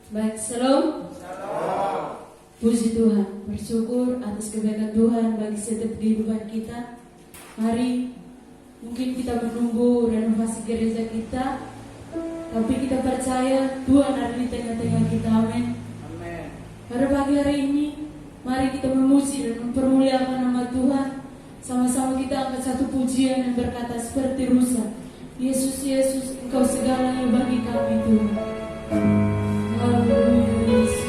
Baik, salam. Puji Tuhan, bersyukur atas kebaikan Tuhan bagi setiap kehidupan kita. Mari, mungkin kita menunggu renovasi gereja kita, tapi kita percaya Tuhan ada di tengah-tengah kita. Amin. Pada pagi hari ini, mari kita memuji dan mempermuliakan nama Tuhan. Sama-sama kita angkat satu pujian yang berkata seperti rusa, Yesus, Yesus, Engkau segalanya bagi kami Tuhan. Haleluya Yesus.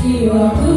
Jiwaku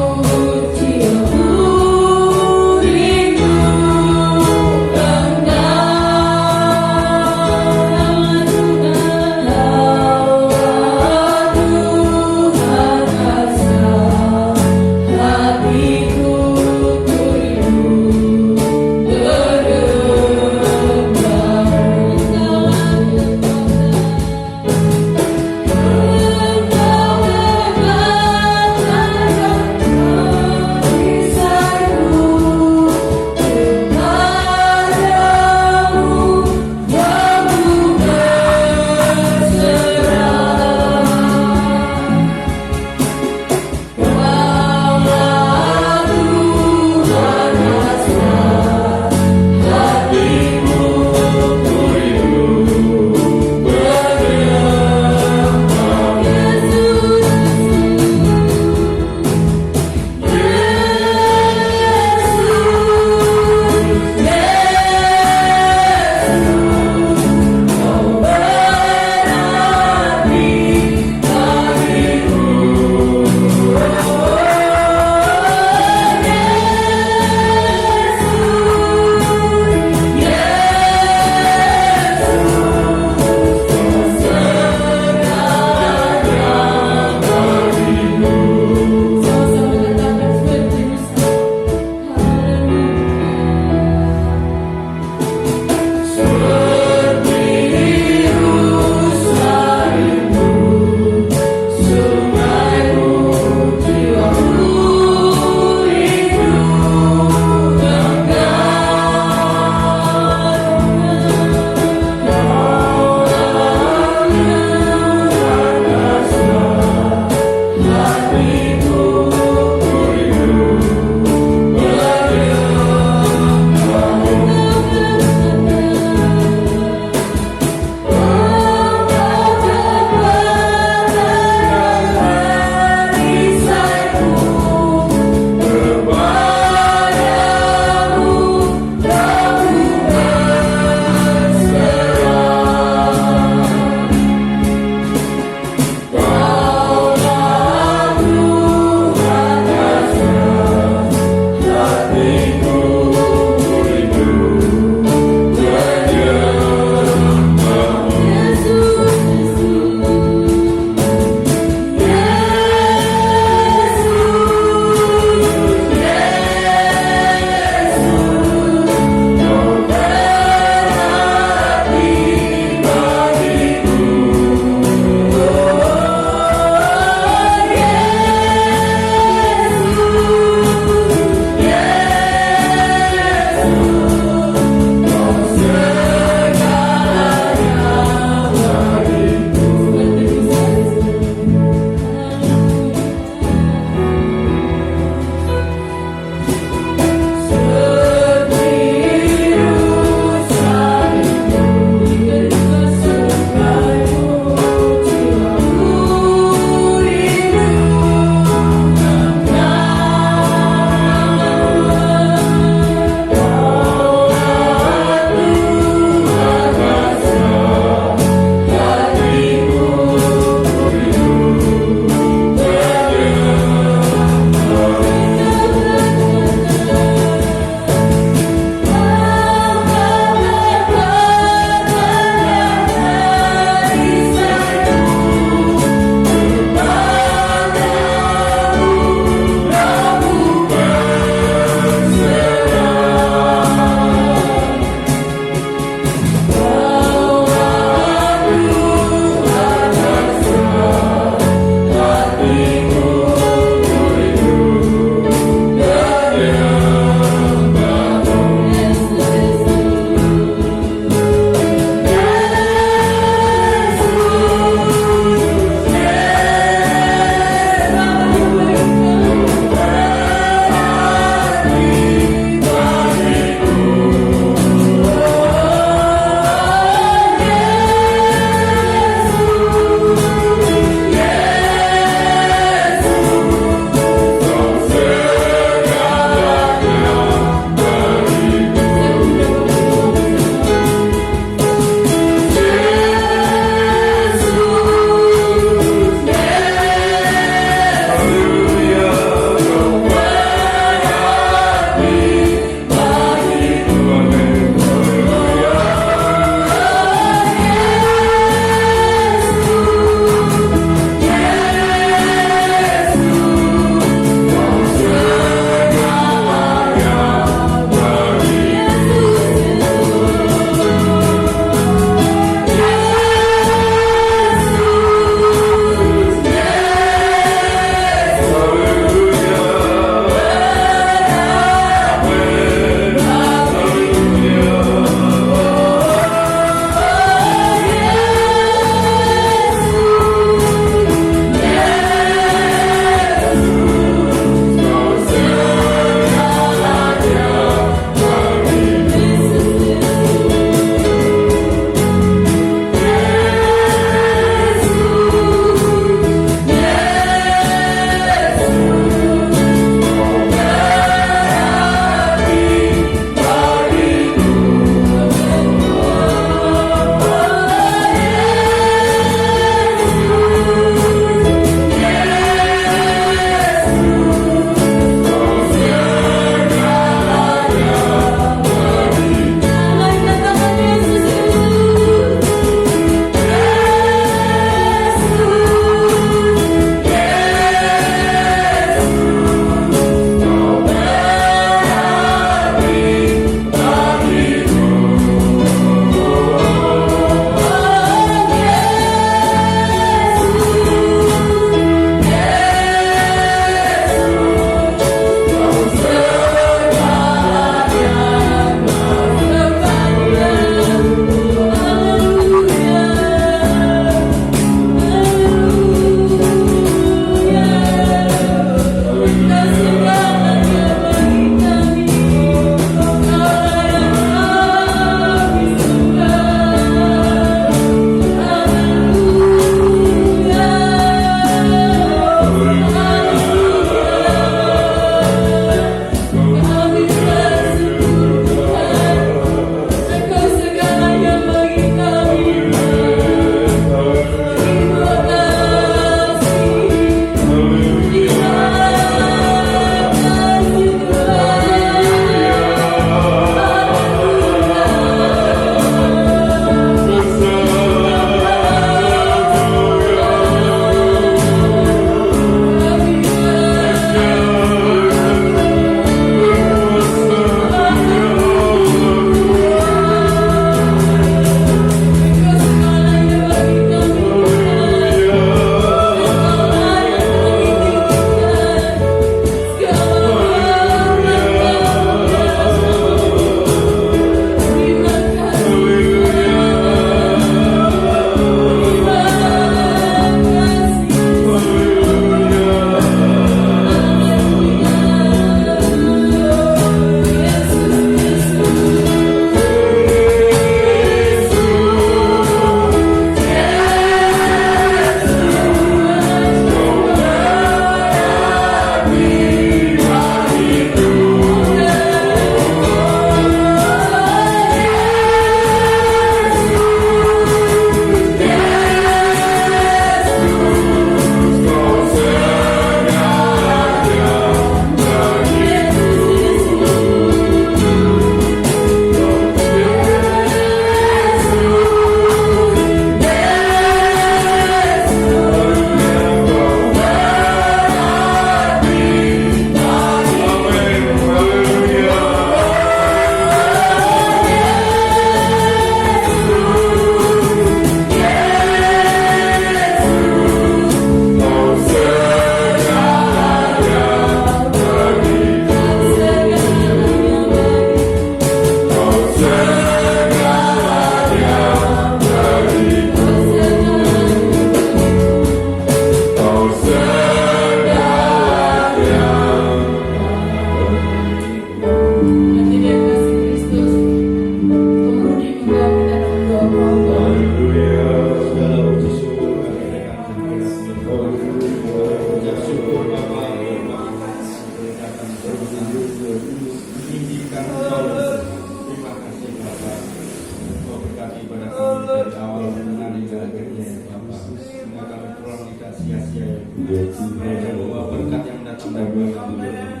Semua berkat yang datang dari Tuhan.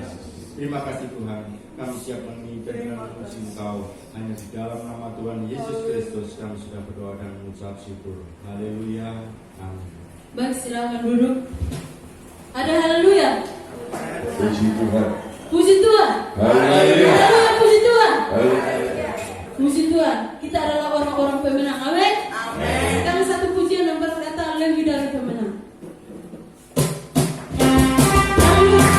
Terima kasih Tuhan, kami siap memimpin dan memuji Engkau. Hanya di dalam nama Tuhan Yesus Kristus kami sudah berdoa dan mengucap syukur. Haleluya. Amin. Baik, silakan duduk. Ada haleluya. Puji Tuhan. Puji Tuhan. Haleluya. Haleluya, puji Tuhan. Haleluya. Puji Tuhan. Kita adalah orang-orang pemenang. Amin. Amin. Dan satu pujian yang berkata lebih dari pemenang. Haleluya.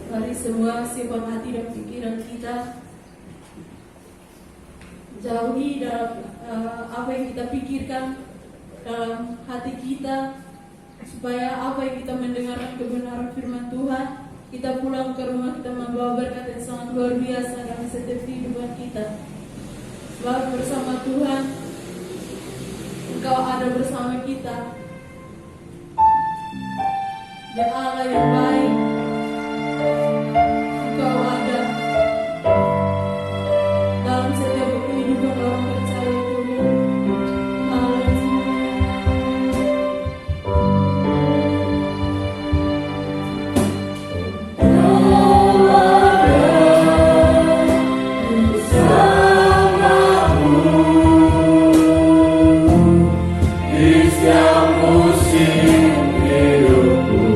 Mari semua simpan hati dan pikiran kita, jauhi dalam apa yang kita pikirkan dalam hati kita, supaya apa yang kita mendengarkan kebenaran firman Tuhan, kita pulang ke rumah kita membawa berkat yang sangat luar biasa dalam setiap kehidupan kita. Sebab bersama Tuhan, Engkau ada bersama kita. Ya Allah yang baik, Engkau ada dalam setiap kehidupan orang percaya Tuhan. Haleluya. Di setiap musim hidupku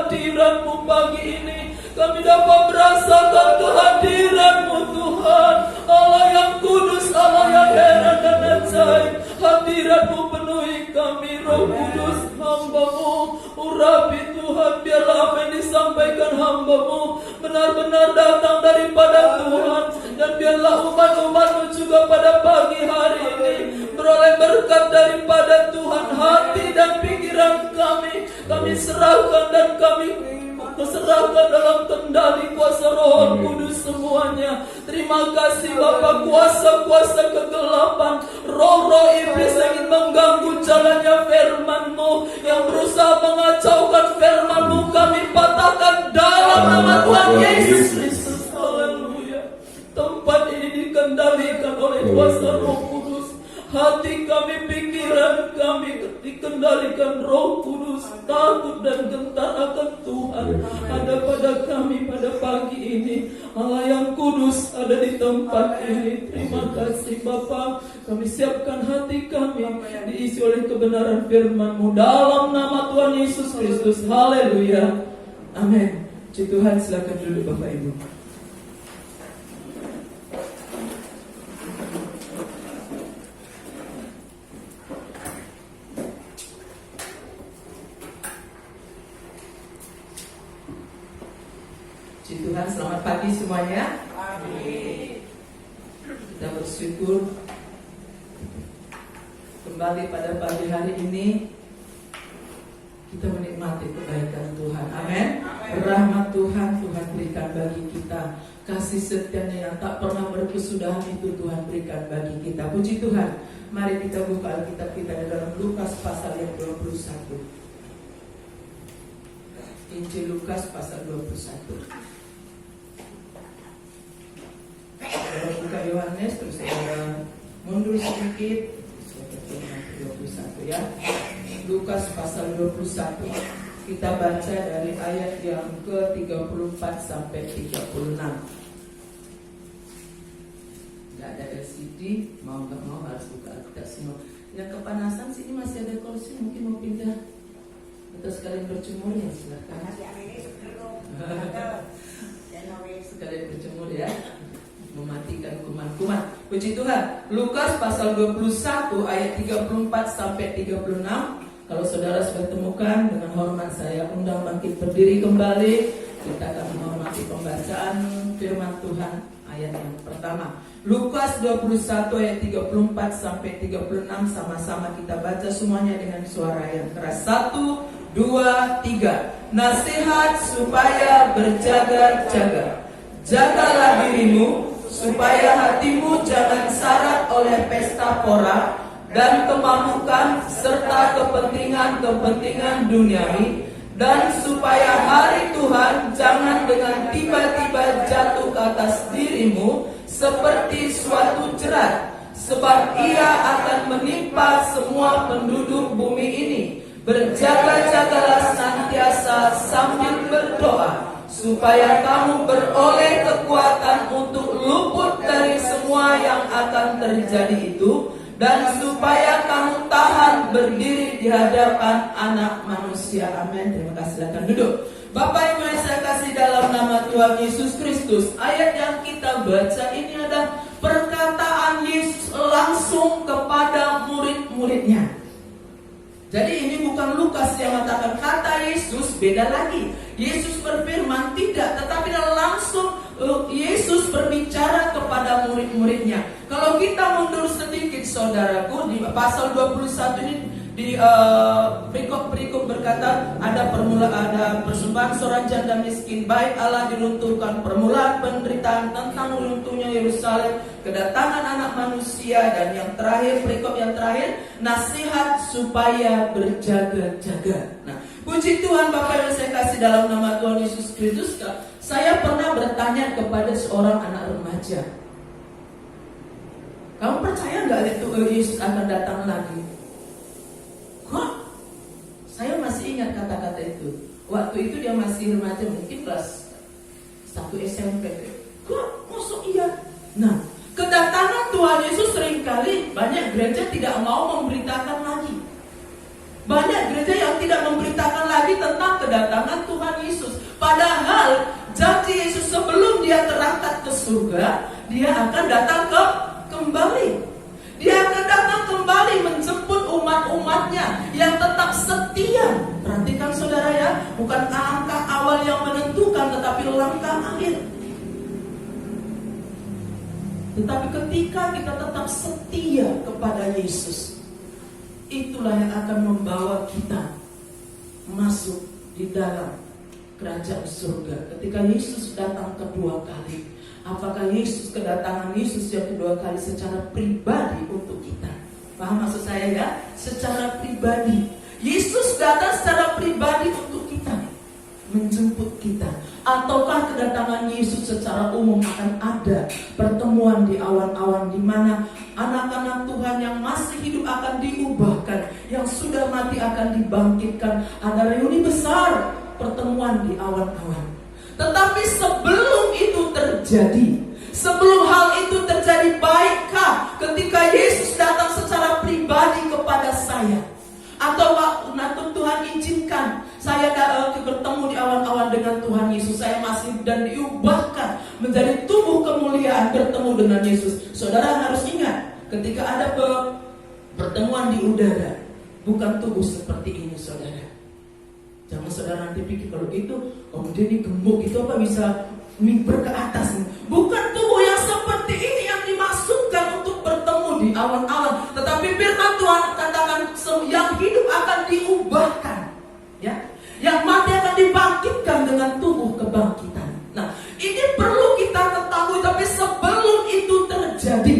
kehadiran-Mu pagi ini. Kami dapat merasakan kehadiran-Mu Tuhan, Allah yang kudus, Allah yang heran dan ajaib. Hadirat-Mu penuhi kami, Roh Kudus, hamba-Mu. Urapi Tuhan, biarlah apa yang disampaikan hamba-Mu benar-benar datang daripada Tuhan. Dan biarlah umat-umat-Mu juga pada pagi hari ini beroleh berkat daripada Tuhan. Hati dan pikiran kami serahkan dan kami serahkan dalam kendali kuasa Roh Kudus semuanya. Terima kasih Bapa, kuasa-kuasa kegelapan, roh-roh iblis yang ingin mengganggu jalannya firman-Mu, yang berusaha mengacaukan firman-Mu, kami patahkan dalam nama Tuhan Yesus Kristus. Haleluya. Tempat ini dikendalikan oleh kuasa Roh Kudus. Hati kami, pikiran kami dikendalikan Roh Kudus. Takut dan gentar akan Tuhan ada pada kami pada pagi ini. Allah yang kudus ada di tempat ini. Terima kasih Bapa. Kami siapkan hati kami diisi oleh kebenaran firman-Mu dalam nama Tuhan Yesus Kristus. Haleluya. Amin. Puji Tuhan, silakan duduk Bapak Ibu. Puji Tuhan, selamat pagi semuanya. Amin. Kita bersyukur kembali pada pagi hari ini kita menikmati kebaikan Tuhan. Amin. Rahmat Tuhan berikan bagi kita. Kasih setianya yang tak pernah berkesudahan itu Tuhan berikan bagi kita. Puji Tuhan. Mari kita buka Alkitab kita di dalam Lukas pasal yang 21. Injil Lukas pasal 21. Kalau buka Yohanes terus saya mundur sedikit 21 ya. Lukas pasal 21. Kita baca dari ayat yang ke-34 sampai 36. Enggak ada LCD, mau enggak mau harus buka Alkitab semua. Yang kepanasan sini masih ada kursi, mungkin mau pindah atau sekalian berjemur ya silakan. Sekalian berjemur ya, mematikan kuman-kuman. Puji Tuhan. Lukas pasal 21 ayat 34 sampai 36. Kalau saudara sudah temukan, dengan hormat saya undang bangkit berdiri kembali. Kita akan menghormati pembacaan firman Tuhan ayat yang pertama. Lukas 21 ayat 34 sampai 36, sama-sama kita baca semuanya dengan suara yang keras. 1, 2, 3. Nasihat supaya berjaga-jaga. Jagalah dirimu supaya hatimu jangan syarat oleh pesta pora dan kemamukan serta kepentingan-kepentingan duniawi, dan supaya hari Tuhan jangan dengan tiba-tiba jatuh ke atas dirimu seperti suatu jerat, sebab ia akan menimpa semua penduduk bumi ini. Berjaga-jagalah senantiasa sambil berdoa, supaya kamu beroleh kekuatan untuk luput dari semua yang akan terjadi itu, dan supaya kamu tahan berdiri di hadapan Anak Manusia. Amin. Terima kasih. Silakan duduk. Bapak Ibu yang saya kasih dalam nama Tuhan Yesus Kristus, ayat yang kita baca ini adalah perkataan Yesus langsung kepada murid-muridnya. Jadi ini bukan Lukas yang mengatakan kata Yesus, beda lagi. Yesus berfirman tidak, tetapi langsung Yesus berbicara kepada murid-muridnya. Kalau kita mundur sedikit saudaraku, di pasal 21 ini di berikut berkata ada persembahan seorang janda miskin, baik Allah diruntuhkan, permulaan penderitaan tentang runtuhnya Yerusalem, kedatangan Anak Manusia, dan yang terakhir, berikut yang terakhir, nasihat supaya berjaga-jaga. Nah, puji Tuhan Bapak yang saya kasih dalam nama Tuhan Yesus Kristus. Saya pernah bertanya kepada seorang anak remaja, kamu percaya nggak itu Yesus akan datang lagi? Kok? Saya masih ingat kata-kata itu. Waktu itu dia masih remaja, mungkin kelas 1 SMP. Kok? Masuk iya? Nah, kedatangan Tuhan Yesus seringkali banyak gereja tidak mau memberitakan lagi. Banyak gereja yang tidak memberitakan lagi tentang kedatangan Tuhan Padahal janji Yesus sebelum dia terangkat ke surga, dia akan datang kembali. Dia akan datang kembali menjemput umat-umatnya yang tetap setia. Perhatikan saudara ya, bukan langkah awal yang menentukan, tetapi langkah akhir. Tetapi ketika kita tetap setia kepada Yesus, itulah yang akan membawa kita masuk di dalam kerajaan surga. Ketika Yesus datang kedua kali, apakah kedatangan Yesus yang kedua kali secara pribadi untuk kita? Paham maksud saya ya? Secara pribadi. Yesus datang secara pribadi untuk kita, menjemput kita. Ataukah kedatangan Yesus secara umum akan ada pertemuan di awan-awan di mana anak-anak Tuhan yang masih hidup akan diubahkan, yang sudah mati akan dibangkitkan. Ada reuni besar, pertemuan di awan-awan. Tetapi sebelum itu terjadi, sebelum hal itu terjadi, baikkah ketika Yesus datang secara pribadi kepada saya? Atau waktu Tuhan izinkan saya bertemu di awan-awan dengan Tuhan Yesus, saya masih dan diubahkan menjadi tubuh kemuliaan bertemu dengan Yesus. Saudara harus ingat, ketika ada pertemuan di udara, bukan tubuh seperti ini saudara. Jangan saudara nanti pikir kalau itu, dia ini gemuk, itu apa bisa mimper ke atas. Bukan tubuh yang seperti ini yang dimaksudkan untuk bertemu di awan-awan. Tetapi firman Tuhan katakan yang hidup akan diubahkan, ya, yang mati akan dibangkitkan dengan tubuh kebangkitan. Nah, ini perlu kita ketahui. Tapi sebelum itu terjadi,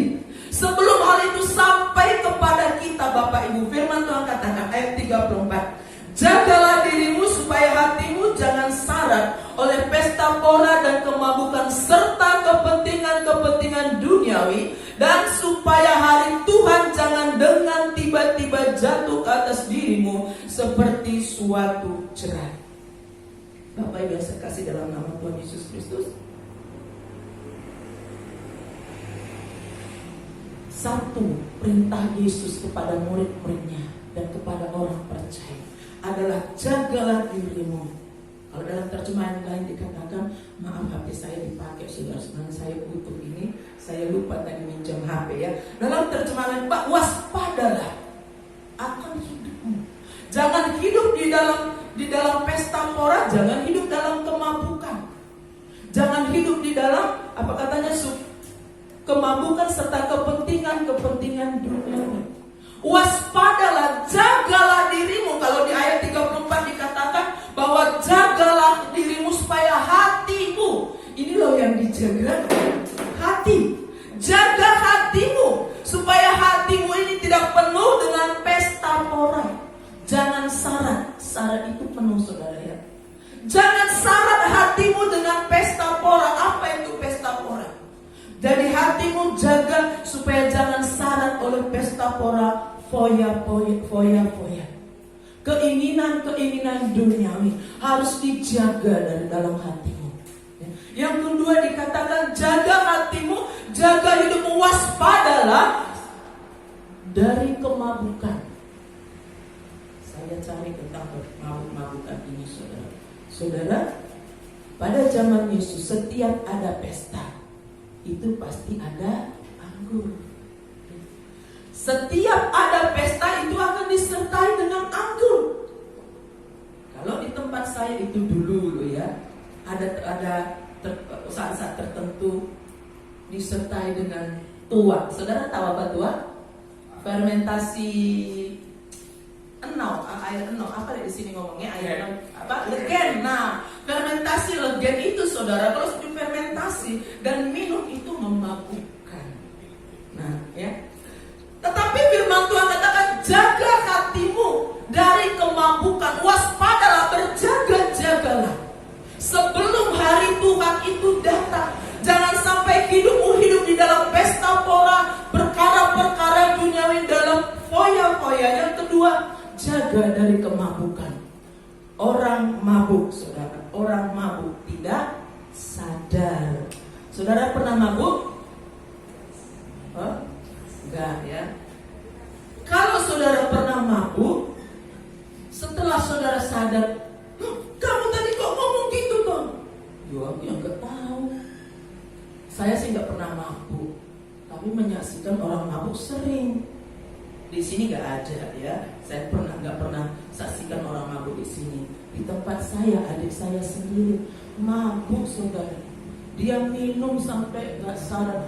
sebelum hal itu sampai kepada kita, Bapak Ibu, firman Tuhan katakan ayat 34, jagalah dirimu supaya hatimu jangan syarat oleh pesta pora dan kemabukan serta kepentingan-kepentingan duniawi, dan supaya hari Tuhan jangan dengan tiba-tiba jatuh ke atas dirimu seperti suatu cerai. Bapak Ibu yang saya kasih dalam nama Tuhan Yesus Kristus, satu perintah Yesus kepada murid-muridnya dan kepada orang percaya adalah jagalah dirimu. Kalau dalam terjemahan lain dikatakan, maaf HP saya dipakai saudara, sebenarnya saya butuh ini, saya lupa tadi minjam HP ya. Dalam terjemahan lain, waspadalah akan hidupmu. Jangan hidup di dalam pesta pora, jangan hidup dalam kemabukan. Jangan hidup di dalam apa katanya kemabukan serta kepentingan dunia. Waspadalah, jagalah dirimu. Kalau di ayat 34 dikatakan bahwa jagalah dirimu supaya hatimu, ini loh yang dijaga, hati. Jaga hatimu supaya hatimu ini tidak penuh dengan pesta pora. Jangan syarat itu penuh saudara ya. Jangan syarat hatimu dengan pesta pora. Apa itu pesta pora? Jadi hatimu jaga supaya jangan syarat oleh pesta pora, foya-foya. Keinginan-keinginan duniawi harus dijaga dari dalam hatimu. Yang kedua dikatakan jaga hatimu, jaga hidupmu, waspadalah dari kemabukan. Saya cari tentang mabuk-mabukan ini saudara. Saudara, pada zaman Yesus setiap ada pesta, itu pasti ada anggur. Setiap ada pesta itu akan disertai dengan anggur. Kalau di tempat saya itu dulu ya, ada saat-saat tertentu disertai dengan tua. Saudara tahu apa tua? Fermentasi air enau. Apa di sini ngomongnya air enau? Apa? Legen. Nah, fermentasi legen itu saudara, kalau sudah fermentasi dan minum itu memabukkan. Nah, ya. Tetapi firman Tuhan katakan jaga hatimu dari kemabukan, waspadalah, berjaga-jagalah sebelum hari Tuhan itu datang. Jangan sampai hidupmu hidup di dalam pesta pora, perkara-perkara duniawi, dalam foya-foya. Yang kedua, jaga dari kemabukan. Orang mabuk, saudara, orang mabuk tidak sadar. Saudara pernah mabuk? Enggak ya. Kalau saudara pernah mabuk, setelah saudara sadar, kamu tadi kok ngomong gitu toh? saksikan orang mabuk sering. Di sini nggak ada ya. Saya nggak pernah saksikan orang mabuk di sini. Di tempat saya, adik saya sendiri mabuk, saudara. Dia minum sampai nggak sadar.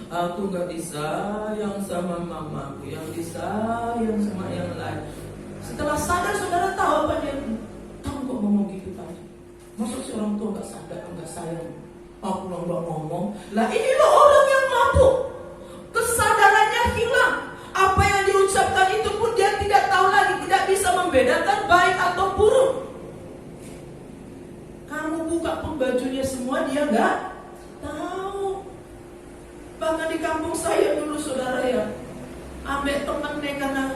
Aku nggak disayang sama mamaku, yang disayang sama yang lain. Setelah sadar, saudara tahu apa dia? Kamu kok ngomong gitu tadi? Maksud si orang tua nggak sadar, nggak sayang? Aku nggak ngomong. Lah ini loh orang yang mabuk, kesadarannya hilang. Apa yang diucapkan itu pun dia tidak tahu lagi, tidak bisa membedakan baik atau buruk. Kamu buka pun bajunya semua dia nggak tahu. Bahkan di kampung saya dulu, saudara ya, ambek temennya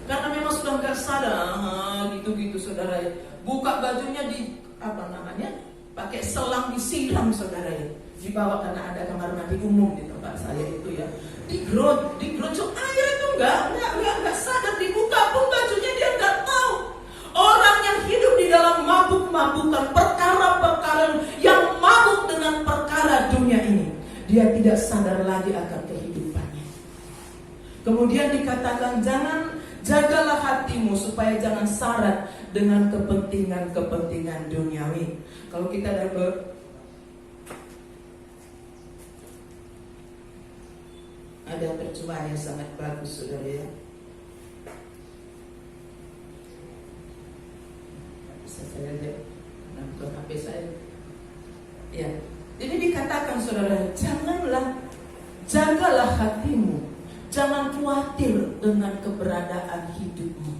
karena memang sudah nggak sadar, gitu saudara ya. Buka bajunya di pakai selang disiram, saudara ya. Dibawa karena ada kamar mandi umum di tempat saya itu ya. Digerojok air itu nggak sadar, dibuka pun bajunya dia nggak tahu. Orang yang hidup di dalam mabuk-mabukan perkara-perkara yang mabuk dengan perkara dunia ini, dia tidak sadar lagi akan kehidupannya. Kemudian dikatakan jagalah hatimu supaya jangan syarat dengan kepentingan duniawi. Kalau kita dapat ada terjemahan yang sangat bagus, saudara ya. Bisa saya lihat, bukan HP saya. Ya, ini dikatakan, saudara, jagalah hatimu, jangan khawatir dengan keberadaan hidupmu.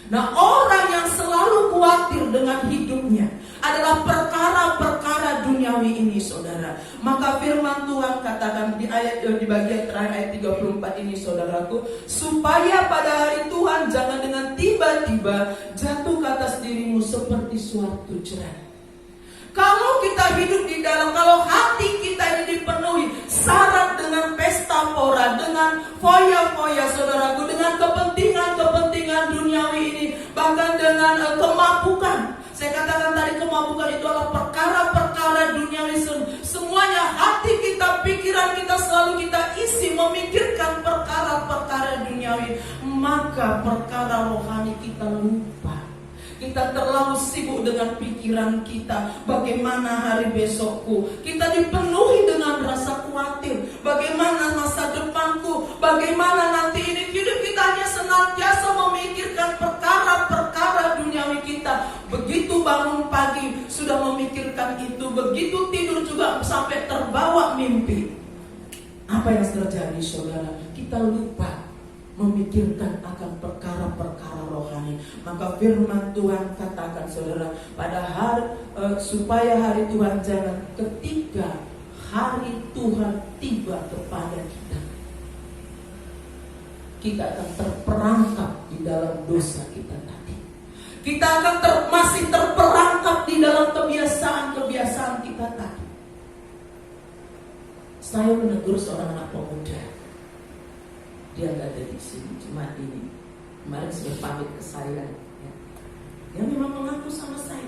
Nah, orang yang selalu khawatir dengan hidupnya adalah perkara-perkara duniawi ini, saudara. Maka firman Tuhan katakan di bagian terakhir ayat 34 ini, saudaraku, supaya pada hari Tuhan jangan dengan tiba-tiba jatuh ke atas dirimu seperti suatu jerat. Kalau kita hidup di dalam, kalau hati kita ini dipenuhi syarat dengan pesta pora, dengan foya-foya, saudaraku, dengan kepentingan duniawi ini, bahkan dengan kemabukan. Saya katakan tadi, kemabukan itu adalah perkara-perkara duniawi. Semuanya hati kita, pikiran kita selalu kita isi memikirkan perkara-perkara duniawi, maka perkara rohani kita lupa. Kita terlalu sibuk dengan pikiran kita. Bagaimana hari besokku? Kita dipenuhi dengan rasa khawatir. Bagaimana masa depanku? Bagaimana nanti ini? Hidup kita hanya senantiasa memikirkan perkara-perkara duniawi kita. Begitu bangun pagi sudah memikirkan itu. Begitu tidur juga sampai terbawa mimpi. Apa yang terjadi, saudara? Kita lupa memikirkan akan perkara-perkara rohani. Maka firman Tuhan katakan, saudara, supaya hari Tuhan jangan, ketika hari Tuhan tiba kepada kita akan terperangkap di dalam dosa kita tadi. Kita akan masih terperangkap di dalam kebiasaan kita tadi. Saya menegur seorang anak pemuda. Dia nggak ada di sini, cuma ini. Kemarin sudah pamit ke saya. Ya. Dia memang mengaku sama saya,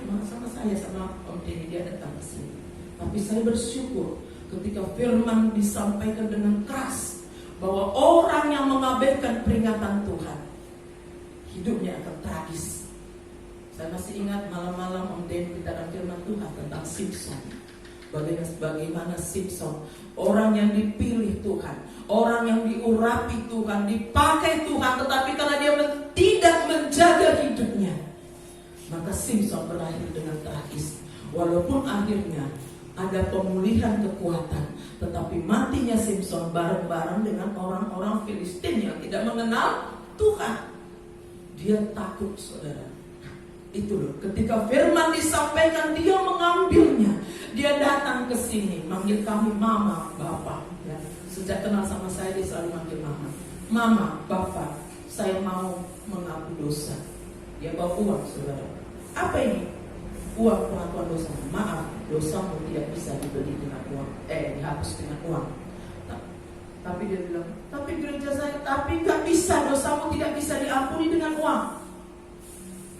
sama Om Denny, dia datang ke sini. Tapi saya bersyukur ketika firman disampaikan dengan keras bahwa orang yang mengabaikan peringatan Tuhan, hidupnya akan tragis. Saya masih ingat malam-malam Om Denny kita firman Tuhan tentang Simpson. Bagaimana Simpson, orang yang dipilih Tuhan, orang yang diurapi Tuhan, dipakai Tuhan, tetapi karena dia tidak menjaga hidupnya, maka Simpson berakhir dengan tragis. Walaupun akhirnya ada pemulihan kekuatan, tetapi matinya Simpson bareng-bareng dengan orang-orang Filistin yang tidak mengenal Tuhan. Dia takut, saudara. Itu loh, ketika firman disampaikan, dia mengambilnya. Dia datang ke sini, manggil kami mama, bapak. Ya. Sejak kenal sama saya, dia selalu manggil mama. Mama, bapak, saya mau mengaku dosa. Dia bawa uang, saudara. Apa ini? Uang pengakuan dosa. Maaf, dosamu tidak bisa dibeli dengan uang. Dihapus dengan uang. Tapi dia bilang, tapi gereja saya, tapi gak bisa, dosamu tidak bisa diampuni dengan uang.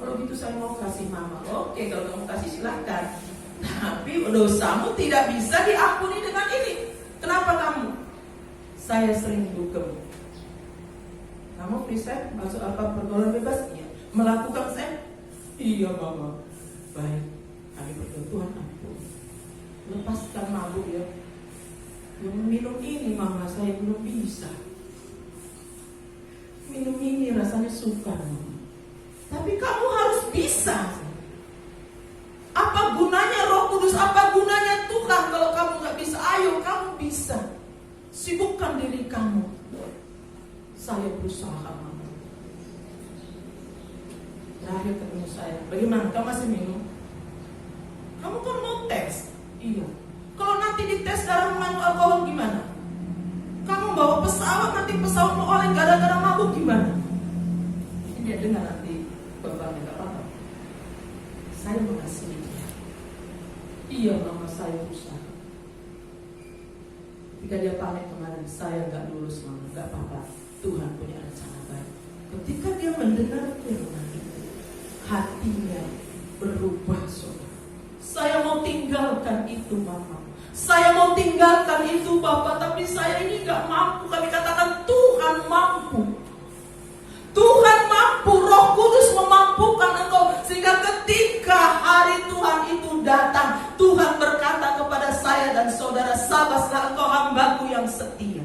Kalau gitu saya mau kasih mama. Oke, kalau kamu kasih silahkan. Tapi dosamu tidak bisa diampuni dengan ini. Kenapa kamu? saya sering dugem. Kamu bisa masuk apa pergaulan bebas? Iya. Melakukan seks? Iya mama. Baik. Kami berdoa Tuhan ampun. Lepaskan mabuk ya. Yang minum ini mama saya belum bisa. Minum ini rasanya sukar mama. Tapi kamu harus bisa. Apa gunanya Roh Kudus? Apa gunanya Tuhan kalau kamu gak bisa? Ayo kamu bisa. Sibukkan diri kamu. Saya berusaha mama. Terakhir ketemu saya, bagaimana? Kamu masih minum? Kamu kan mau tes? Iya. Kalau nanti dites darah mengandung alkohol gimana? Kamu bawa pesawat, nanti pesawat mau oleng gara-gara mabuk gimana? Ini dia dengar nanti bebannya gak apa-apa. Saya mengasihi dia. Iya mama saya berusaha. Ketika dia pamit kemarin, saya gak lulus mama, gak apa-apa. Tuhan punya rencana baik. Ketika dia mendengar firman itu, hatinya berubah saudara. Saya mau tinggalkan itu mama. Saya mau tinggalkan itu bapak. Tapi saya ini gak mampu. Kami katakan Tuhan mampu. Tuhan mampu. Roh Kudus memampukan engkau. Sehingga ketika hari Tuhan itu datang, Tuhan berkata kepada saya dan saudara, sabarlah engkau hambaku yang setia.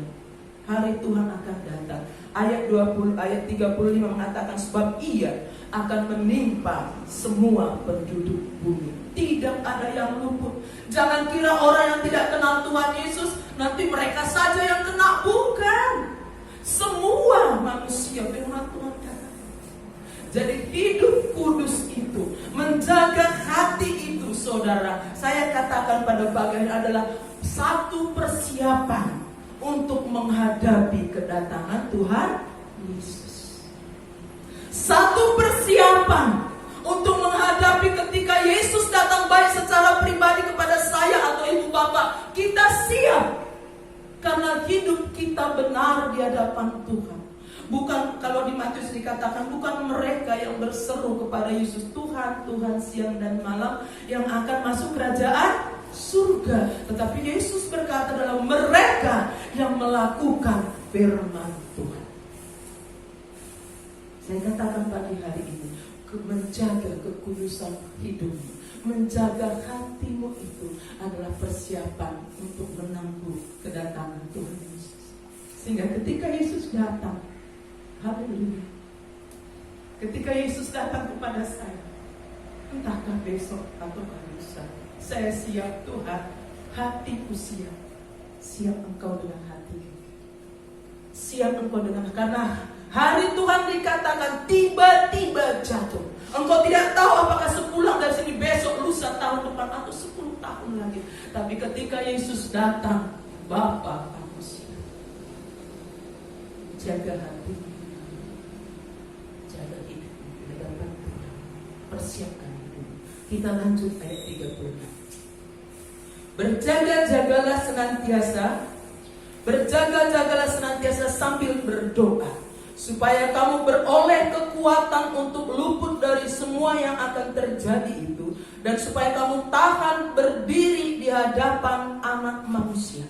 Hari Tuhan akan datang. Ayat 35 mengatakan sebab ia akan menimpa semua penduduk bumi. Tidak ada yang luput. Jangan kira orang yang tidak kenal Tuhan Yesus nanti mereka saja yang kena. Bukan. Semua manusia firman Tuhan katakan. Jadi hidup kudus itu, menjaga hati itu saudara, saya katakan pada pagi ini adalah satu persiapan untuk menghadapi kedatangan Tuhan Yesus. Satu persiapan untuk menghadapi ketika Yesus datang baik secara pribadi kepada saya atau ibu bapak. Kita siap karena hidup kita benar di hadapan Tuhan. Bukan kalau di Matius dikatakan bukan mereka yang berseru kepada Yesus, Tuhan, Tuhan siang dan malam yang akan masuk kerajaan surga. Tetapi Yesus berkata dalam mereka yang melakukan firman Tuhan. Saya katakan pagi hari ini, menjaga kekudusan hidupmu, menjaga hatimu itu adalah persiapan untuk menangguh kedatangan Tuhan Yesus. Sehingga ketika Yesus datang, haleluya, ketika Yesus datang kepada saya, entahkah besok ataukah lusa, saya siap Tuhan, hatiku siap. Siap engkau dengan hati. Siap engkau dengan, karena hari Tuhan dikatakan tiba-tiba jatuh. Engkau tidak tahu apakah sepulang dari sini besok, lusa, tahun depan atau 10 tahun lagi. Tapi ketika Yesus datang, Bapa, aku siap. Jaga hati, jaga hidup di hadapan Tuhan. Persiapkan hidup. Kita lanjut ayat 36. Berjaga-jagalah senantiasa sambil berdoa, supaya kamu beroleh kekuatan untuk luput dari semua yang akan terjadi itu, dan supaya kamu tahan berdiri di hadapan Anak Manusia.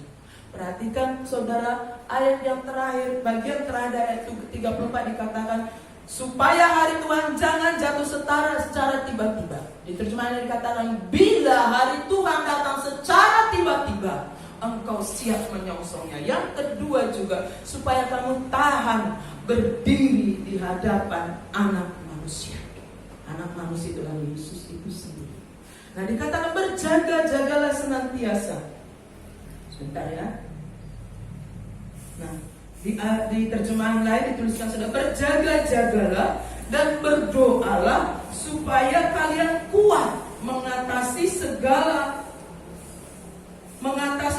Perhatikan saudara, ayat yang terakhir, bagian terakhir ayat 34 dikatakan, supaya hari Tuhan jangan jatuh secara tiba-tiba. Di terjemahan dikatakan, bila hari Tuhan datang secara tiba-tiba, engkau siap menyongsongnya. Yang kedua juga, supaya kamu tahan berdiri di hadapan Anak Manusia. Anak Manusia itulah Yesus itu sendiri. Nah, dikatakan berjaga-jagalah senantiasa. Sebentar ya. Nah, di terjemahan lain dituliskan sudah, berjaga-jagalah dan berdoalah supaya kalian kuat mengatasi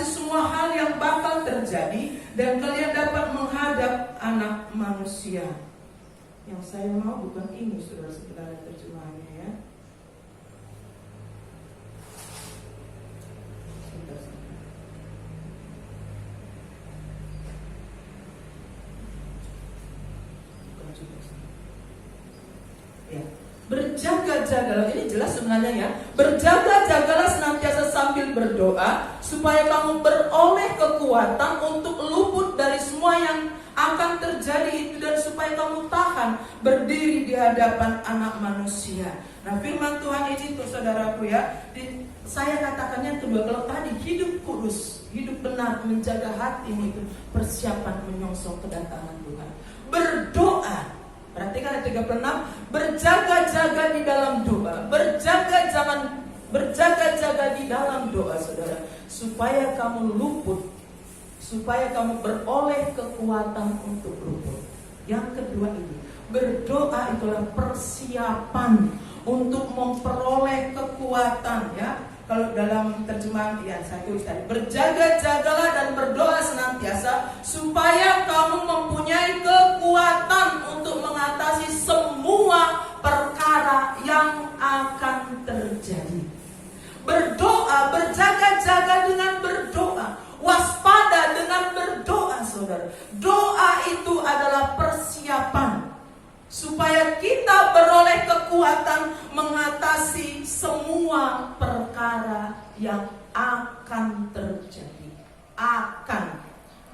semua hal yang bakal terjadi, dan kalian dapat menghadap Anak Manusia. Yang saya mau bukan ini, saudara-saudara, terjemahannya ya. Ya. Berjaga-jagalah, ini jelas sebenarnya ya. Berjaga-jagalah senantiasa sambil berdoa, supaya kamu beroleh kekuatan untuk luput dari semua yang akan terjadi itu, dan supaya kamu tahan berdiri di hadapan Anak Manusia. Nah, firman Tuhan ini untuk saudaraku ya, saya katakan yang kedua, kalau tadi hidup kudus, hidup benar, menjaga hatimu itu persiapan menyongsong kedatangan Tuhan. Berdoa, perhatikan ayat 36, berjaga-jaga di dalam doa, berjaga-jaga di dalam doa, saudara, supaya kamu luput, supaya kamu beroleh kekuatan untuk luput. Yang kedua ini, berdoa itulah persiapan untuk memperoleh kekuatan, ya. Kalau dalam terjemahan yang saya tulis tadi, berjaga-jagalah dan berdoa senantiasa supaya kamu mempunyai kekuatan untuk mengatasi semua perkara yang akan terjadi. Berdoa, berjaga-jaga dengan berdoa, waspada dengan berdoa, saudara. Doa itu adalah persiapan supaya kita beroleh kekuatan mengatasi semua perkara yang akan terjadi.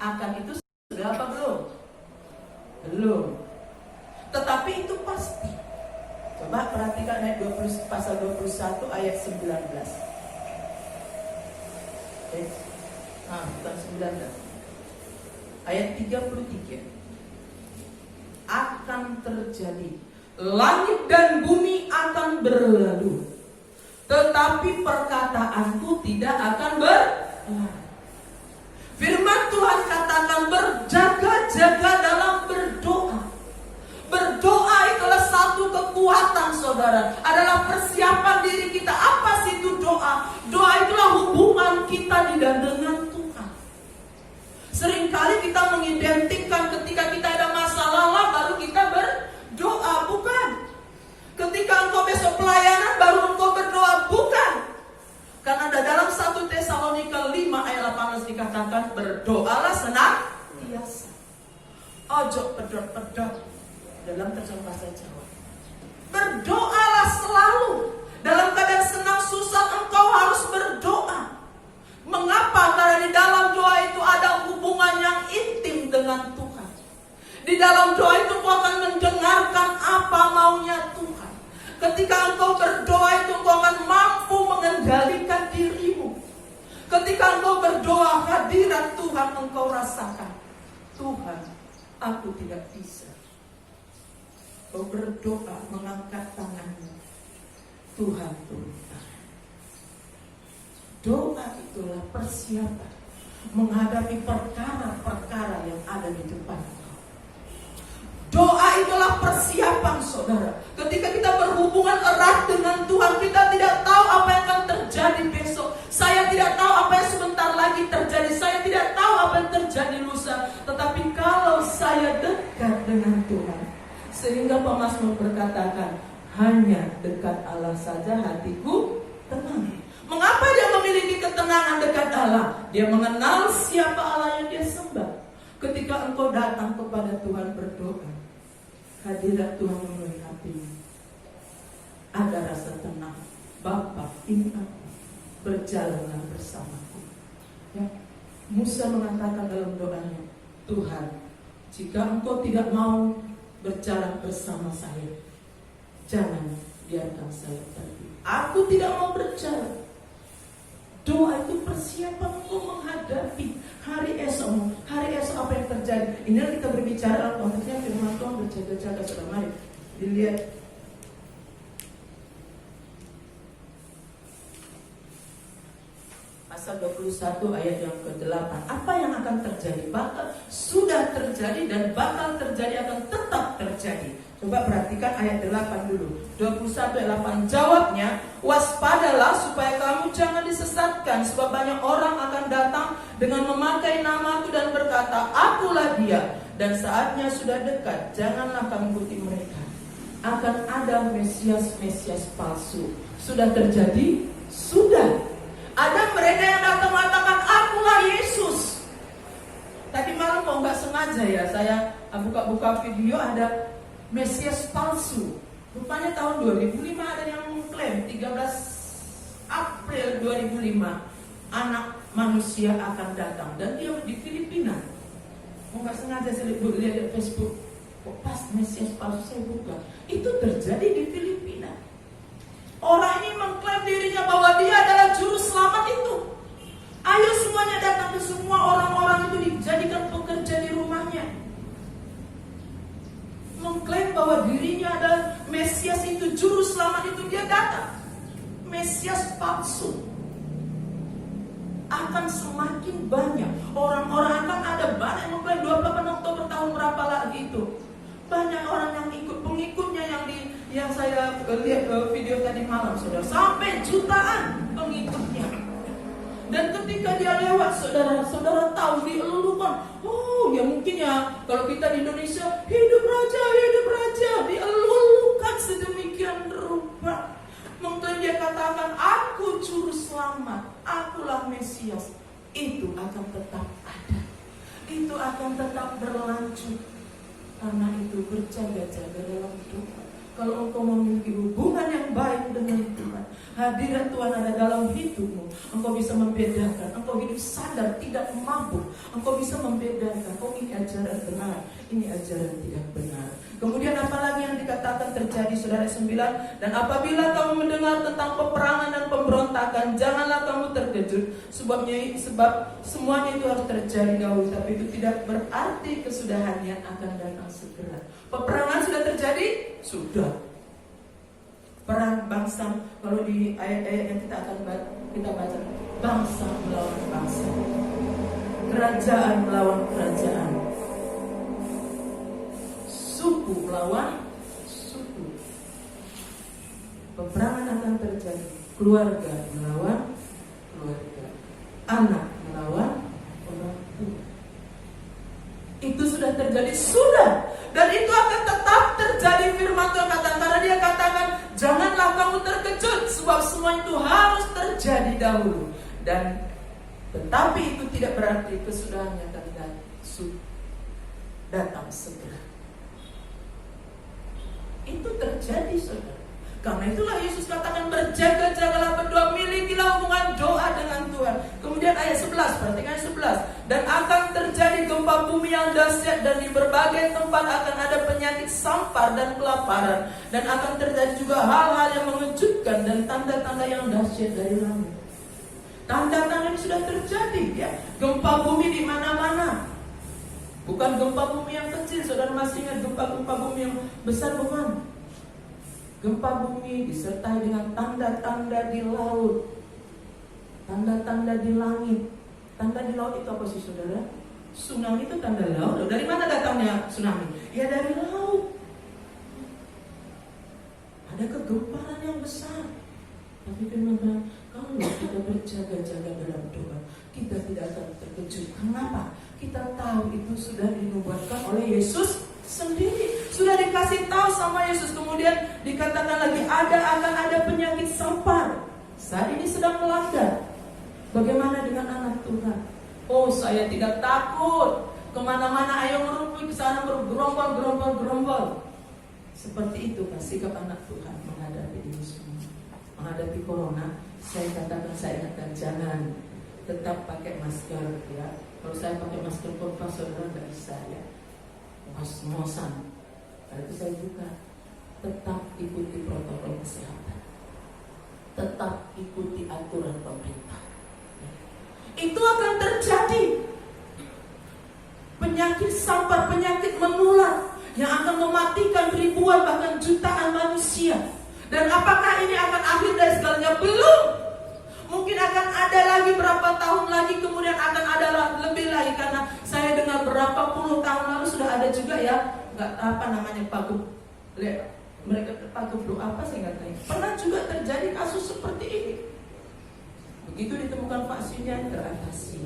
Akan itu sudah apa belum? Belum. Tetapi itu pasti. Coba perhatikan ayat 20, pasal 21 ayat 19. Bukan 19. Ayat 33. Akan terjadi, langit dan bumi akan berlalu, tetapi perkataanku tidak akan berlalu. Firman Tuhan katakan berjaga-jaga dalam berdoa. Berdoa itulah satu kekuatan, saudara, adalah persiapan diri kita. Apa sih itu doa? Doa itulah hubungan kita dengan Tuhan. Seringkali kita mengidentikan ketika kita ada masalah baru kita berdoa, bukan. Ketika engkau besok pelayanan baru engkau berdoa, bukan. Karena dalam 1 Tesalonika 5 ayat 18 dikatakan berdoalah senantiasa. Ojo pedot-pedot dalam terjemahan bahasa Jawa. Berdoalah selalu. Dalam keadaan senang susah engkau harus berdoa. Mengapa? Karena di dalam doa itu ada hubungan yang intim dengan Tuhan. Di dalam doa itu engkau akan mendengarkan apa maunya Tuhan. Ketika engkau berdoa itu engkau akan mampu mengendalikan dirimu. Ketika engkau berdoa, hadirat Tuhan engkau rasakan. Tuhan, aku tidak bisa. Engkau berdoa, mengangkat tanganmu. Tuhan turun tangan. Doa itulah persiapan menghadapi perkara-perkara yang ada di depan. Doa itulah persiapan, saudara. Ketika kita berhubungan erat dengan Tuhan, kita tidak tahu apa yang akan terjadi besok. Saya tidak tahu apa yang sebentar lagi terjadi. Saya tidak tahu apa yang terjadi lusa. Tetapi kalau saya dekat dengan Tuhan, sehingga pemazmur berkatakan, hanya dekat Allah saja hatiku tenang. Mengapa dia memiliki ketenangan dekat Allah? Dia mengenal siapa Allah yang dia sembah. Ketika engkau datang kepada Tuhan berdoa, hadirat Tuhan memenuhi hatimu. Ada rasa tenang. Bapa, ini aku, berjalanlah bersamaku. Ya. Musa mengatakan dalam doanya, Tuhan, jika engkau tidak mau berjalan bersama saya, jangan biarkan saya pergi. Aku tidak mau berjalan. Doa itu persiapan untuk menghadapi hari esok. Hari esok apa yang terjadi? Inilah kita berbicara konteksnya firman Tuhan berjaga-jaga. Saudara, mari dilihat pasal 21 ayat yang ke-8. Apa yang akan terjadi? Bakal sudah terjadi dan bakal terjadi, akan tetap terjadi. Coba perhatikan ayat 8 dulu. 21 ayat 8. Jawabnya, waspadalah supaya kamu jangan disesatkan, sebab banyak orang akan datang dengan memakai namaku dan berkata, akulah dia, dan saatnya sudah dekat. Janganlah kamu ikuti mereka. Akan ada Mesias palsu. Sudah terjadi? Sudah. Ada mereka yang datang mengatakan, akulah Yesus. Tadi malam kok nggak sengaja ya, saya buka-buka video, ada Mesias palsu. Rupanya tahun 2005 ada yang mengklaim 13 April 2005 anak manusia akan datang, dan dia di Filipina. nggak sengaja saya lihat di Facebook, kok pas Mesias palsu saya buka. Itu terjadi di Filipina. Orang ini mengklaim dirinya bahwa dia adalah juru selamat itu. Ayo semuanya datang ke semua orang-orang itu dijadikan pekerja di rumahnya. Mengklaim bahwa dirinya adalah Mesias itu, juru selamat itu, dia datang. Mesias palsu. Akan semakin banyak. Orang-orang akan ada banyak yang mengklaim 28 Oktober tahun berapa lagi itu. Banyak orang yang ikut, pengikutnya yang saya lihat video tadi malam, saudara, sampai jutaan pengikutnya. Dan ketika dia lewat, saudara tahu dielulukan. Oh, ya mungkin ya kalau kita di Indonesia, hidup raja, dielulukan sedemikian rupa. Mungkin dia katakan, aku juru selamat, akulah Mesias. Itu akan tetap ada, itu akan tetap berlanjut. Karena itu berjaga-jaga dalam doa. Kalau engkau memiliki hubungan yang baik dengan Tuhan, hadirat Tuhan ada dalam hidupmu, engkau bisa membedakan. Engkau hidup sadar, tidak mabuk. Engkau bisa membedakan, oh ini ajaran benar, ini ajaran tidak benar. Kemudian apalagi yang dikatakan terjadi, saudara 9. Dan apabila kamu mendengar tentang peperangan dan pemberontakan, janganlah kamu terkejut, sebab semuanya itu harus terjadi dahulu, tapi itu tidak berarti kesudahannya akan datang segera. Peperangan sudah terjadi? Sudah. Perang bangsa, kalau di ayat-ayat yang kita baca, bangsa melawan bangsa, kerajaan melawan kerajaan, suku melawan suku. Peperangan akan terjadi. Keluarga melawan keluarga, anak melawan orang tua. Itu sudah terjadi, sudah. Dan itu akan tetap terjadi. Firman Tuhan katakan, karena dia katakan, janganlah kamu terkejut, sebab semua itu harus terjadi dahulu. Dan tetapi itu tidak berarti kesudahannya akan datang segera. Itu terjadi, saudara. Karena itulah Yesus katakan, berjaga-jagalah, berdoa, milikilah hubungan doa dengan Tuhan. Kemudian ayat 11, perhatikan ayat 11. Dan akan terjadi gempa bumi yang dahsyat, dan di berbagai tempat akan ada penyakit sampar dan kelaparan. Dan akan terjadi juga hal-hal yang mengejutkan dan tanda-tanda yang dahsyat dari langit. Tanda-tanda ini sudah terjadi, ya. Gempa bumi di mana-mana. Bukan gempa bumi yang kecil, saudara masih ingat gempa bumi yang besar, bukan? Gempa bumi disertai dengan tanda-tanda di laut, tanda-tanda di langit. Tanda di laut itu apa sih, saudara? Tsunami itu tanda laut. Dari mana datangnya tsunami? Ya dari laut. Ada kegemparan yang besar. Tapi firman Tuhan, kalau kita berjaga-jaga dalam doa, kita tidak akan terkejut. Kenapa? Kita tahu itu sudah dinubuatkan oleh Yesus sendiri. Sudah dikasih tahu sama Yesus. Kemudian dikatakan lagi, akan ada penyakit sampar. Saat ini sedang melanda. Bagaimana dengan anak Tuhan? Oh, saya tidak takut. Kemana-mana ayo merumpui, ke sana bergerombol. Seperti itu kan sikap anak Tuhan menghadapi ini semua. Menghadapi corona, saya katakan, saya ingatkan, jangan, tetap pakai masker, ya. Kalau saya pakai masker korpas, saudara nggak bisa, ya. Ngos-ngosan. Kalau itu saya buka, tetap ikuti protokol kesehatan, tetap ikuti aturan pemerintah. Itu akan terjadi. Penyakit sampar, penyakit menular yang akan mematikan ribuan bahkan jutaan manusia. Dan apakah ini akan akhir dari segalanya? Belum. Mungkin akan ada lagi berapa tahun lagi, kemudian akan ada lebih lagi. Karena saya dengar berapa puluh tahun lalu sudah ada juga, ya, nggak apa namanya, Pagup. Mereka Pagup doa apa saya nggak tahu. Pernah juga terjadi kasus seperti ini. Begitu ditemukan vaksinnya, teratasi.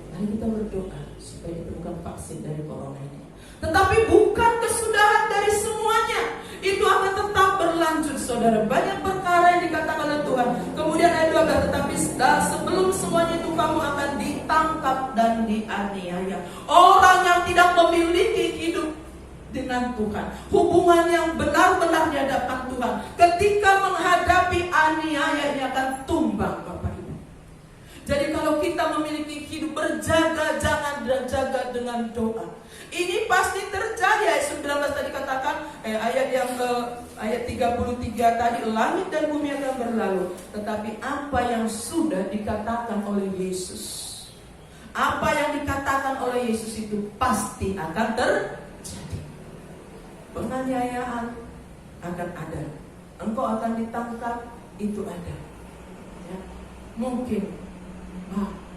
Mari kita berdoa supaya ditemukan vaksin dari corona ini. Tetapi bukan kesudahan dari semuanya. Itu akan tetap berlanjut, saudara. Banyak perkara yang dikatakan oleh Tuhan. Kemudian ayat 12, tetapi sebelum semuanya itu kamu akan ditangkap dan dianiaya. Orang yang tidak memiliki hidup dengan Tuhan, hubungan yang benar-benar di hadapan Tuhan, ketika menghadapi aniaya, ini akan tumbang, Bapak Ibu. Jadi kalau kita memiliki hidup berjaga, jangan jaga dengan doa. Ini pasti terjadi. Ayat 19 tadi katakan, ayat 33 tadi, langit dan bumi akan berlalu, tetapi apa yang sudah dikatakan oleh Yesus, apa yang dikatakan oleh Yesus itu pasti akan terjadi. Penganiayaan akan ada, engkau akan ditangkap, itu ada. Ya. Mungkin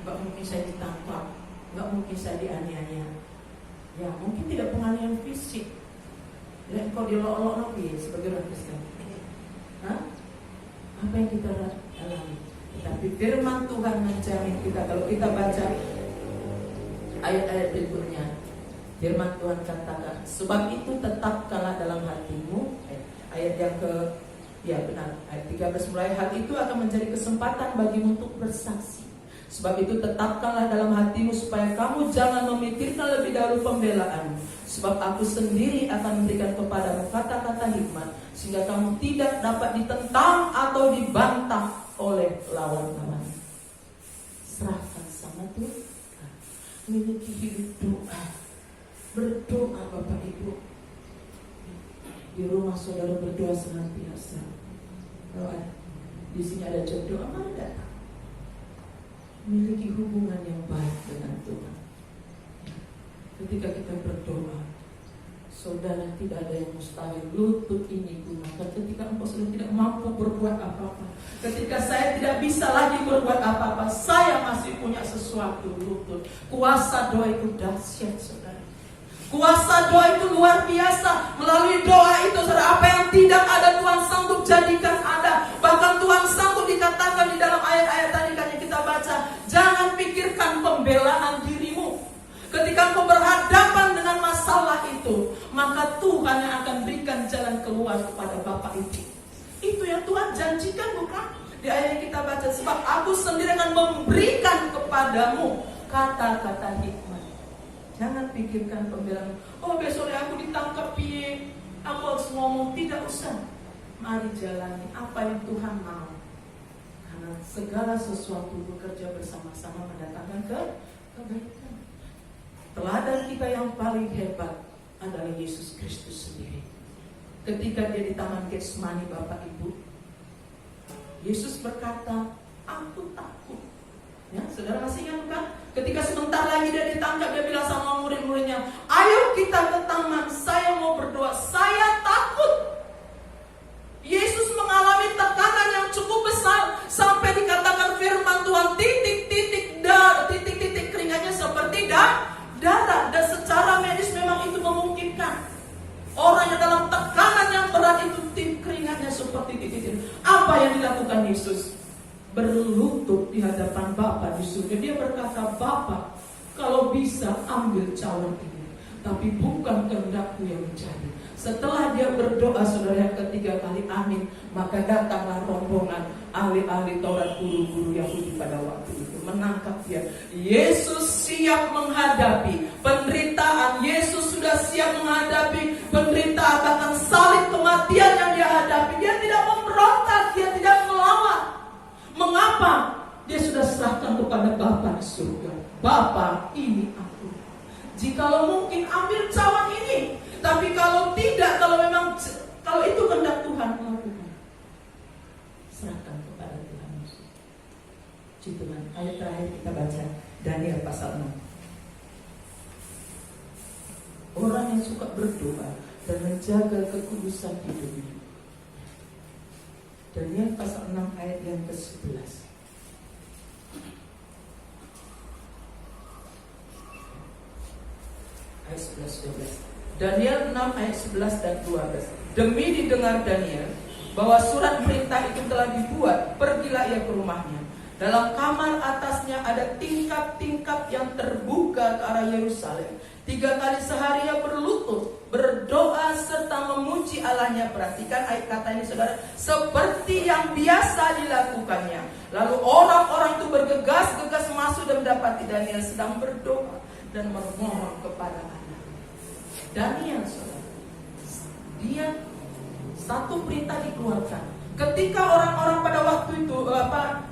nggak mungkin saya ditangkap, nggak mungkin saya dianiaya. Ya mungkin tidak penganiayaan fisik. Ya engkau dilolok nabi sebagai orang Kristen. Apa yang kita alami? Tapi firman Tuhan menjamin kita. Kalau kita baca ayat-ayat berikutnya, firman Tuhan katakan, sebab itu tetapkanlah dalam hatimu. Ayat yang ayat 13 mulai, hal itu akan menjadi kesempatan bagimu untuk bersaksi. Sebab itu tetapkanlah dalam hatimu supaya kamu jangan memikirkan lebih dahulu pembelaanmu. Sebab aku sendiri akan memberikan kepadamu kata-kata hikmat, sehingga kamu tidak dapat ditentang atau dibantah oleh lawan-lawan. Serahkan sama Tuhan. Miliki hidup doa. Berdoa Bapak Ibu. Di rumah saudara berdoa senantiasa. Kalau di sini ada jodoh, mana datang? Memiliki hubungan yang baik dengan Tuhan. Ketika kita berdoa, saudara, tidak ada yang mustahil. Lutut ini gunakan ketika engkau sudah tidak mampu berbuat apa-apa. Ketika saya tidak bisa lagi berbuat apa-apa, saya masih punya sesuatu, lutut. Kuasa doa itu dahsyat, saudara. Kuasa doa itu luar biasa. Melalui doa itu, saudara, apa yang tidak ada Tuhan sanggup jadikan ada. Bahkan Tuhan sanggup dikatakan di dalam ayat-ayat tadi kan yang kita baca, jangan pikirkan pembelaan dirimu. Ketika engkau berhadapan dengan masalah itu, maka Tuhan yang akan berikan jalan keluar kepada Bapak itu. Itu yang Tuhan janjikan, bukan? Di ayat yang kita baca, sebab aku sendiri akan memberikan kepadamu kata-kata hikmat. Jangan pikirkan pembelaan. Oh, besok aku ditangkap piye, aku harus ngomong. Tidak usah. Mari jalani apa yang Tuhan mau. Karena segala sesuatu bekerja bersama-sama mendatangkan kebaikan. Teladan kita yang paling hebat adalah Yesus Kristus sendiri. Ketika dia di Taman Getsemani, Bapak Ibu, Yesus berkata, aku takut. Ya, saudara masih ingat kan? Ketika sebentar lagi dia ditangkap, dia bilang sama murid-muridnya, ayo kita ke taman, saya mau berdoa, saya takut. Yesus mengalami tekanan yang cukup besar sampai dikatakan firman Tuhan, titik-titik keringatnya seperti darah. Dan secara medis memang itu memungkinkan. Orang yang dalam tekanan yang berat itu keringatnya seperti titik. Apa yang dilakukan Yesus? Berlutut di hadapan Bapa di surga. Dia berkata, Bapa, kalau bisa ambil cawan ini, tapi bukan kehendakku yang menjadi. Setelah dia berdoa, saudara, yang ketiga kali amin, maka datanglah rombongan ahli-ahli Taurat, guru-guru Yahudi pada waktu itu menangkap dia. Yesus siap menghadapi penderitaan. Yesus sudah siap menghadapi penderitaan, bahkan salib kematian yang dia hadapi. Dia tidak memberontak, dia tidak melawan. Mengapa? Dia sudah serahkan kepada Bapa di surga. Bapa, ini aku. Jikalau mungkin ambil cawan ini, tapi kalau tidak, kalau itu kehendak Tuhan, lakukan. Serahkan kepada Tuhan Yesus. Tuhan. Ayat terakhir kita baca Daniel pasal 6. Orang yang suka berdoa dan menjaga kekudusan hidupnya. Daniel pasal 6 ayat yang ke-11. Ayat 11-12. Daniel 6 ayat 11 dan 12. Demi didengar Daniel bahwa surat perintah itu telah dibuat, pergilah ia ke rumahnya. Dalam kamar atasnya ada tingkap-tingkap yang terbuka ke arah Yerusalem. 3 kali sehari ia berlutut, berdoa serta memuji Allahnya. Perhatikan ayat kata ini, saudara. Seperti yang biasa dilakukannya. Lalu orang-orang itu bergegas-gegas masuk dan mendapati Daniel sedang berdoa dan memohon kepada Allah. Daniel, saudara, dia satu perintah dikeluarkan. Ketika orang-orang pada waktu itu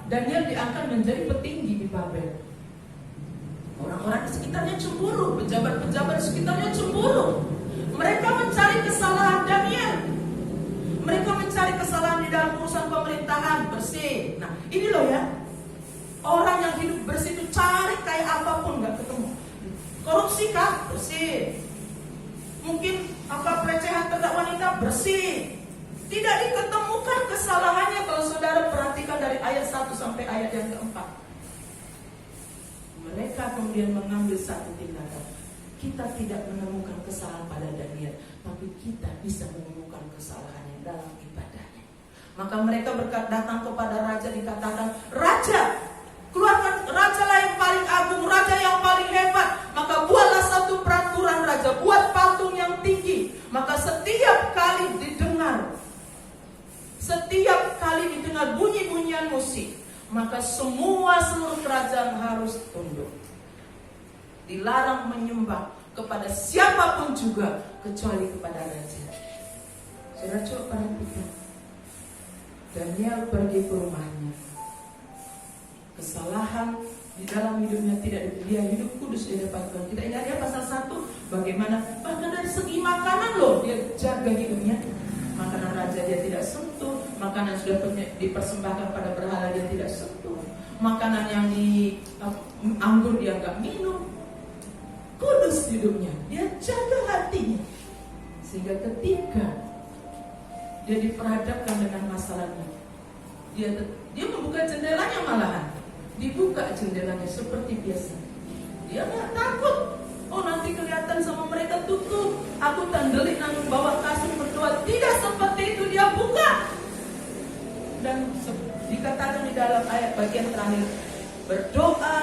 Daniel diangkat menjadi petinggi di Babel, orang-orang di sekitarnya cemburu, pejabat-pejabat di sekitarnya cemburu. Mereka mencari kesalahan Daniel. Mereka mencari kesalahan di dalam urusan pemerintahan, bersih. Nah, ini loh ya, orang yang hidup bersih itu cari kayak apapun nggak ketemu. Korupsi kah? Bersih. Mungkin pelecehan terhadap wanita? Bersih. Tidak diketemukan kesalahannya. Kalau saudara perhatikan dari ayat 1 sampai ayat yang keempat, mereka kemudian mengambil satu tindakan. Kita tidak menemukan kesalahan pada Daniel, tapi kita bisa menemukan kesalahannya dalam ibadahnya. Maka mereka datang kepada raja, dikatakan, "Raja, keluarkan, rajalah yang paling agung, raja yang paling hebat. Maka buatlah satu peraturan raja, buat patung yang tinggi. Maka setiap kali didengar bunyi-bunyian musik, maka seluruh kerajaan harus tunduk. Dilarang menyembah kepada siapapun juga kecuali kepada raja." Saudara, coba perhatikan. Daniel pergi ke rumahnya. Kesalahan di dalam hidupnya tidak, dia hidup kudus di hadapan Tuhan. Kita ingat ya pasal 1, bagaimana bahkan dari segi makanan loh dia jaga hidupnya. Makanan raja dia tidak sentuh, makanan sudah dipersembahkan pada berhala dia tidak sentuh, makanan yang di anggur dia nggak minum. Kudus hidupnya, dia jaga hatinya, sehingga ketika dia diperhadapkan dengan masalahnya, dia membuka jendelanya, malahan dibuka jendelanya seperti biasa. Dia nggak takut. Oh, nanti kelihatan sama mereka, tutup, aku tandelik nang bawa kasur berdoa. Tidak seperti itu, dia buka. Dan dikatakan di dalam ayat bagian terakhir, berdoa.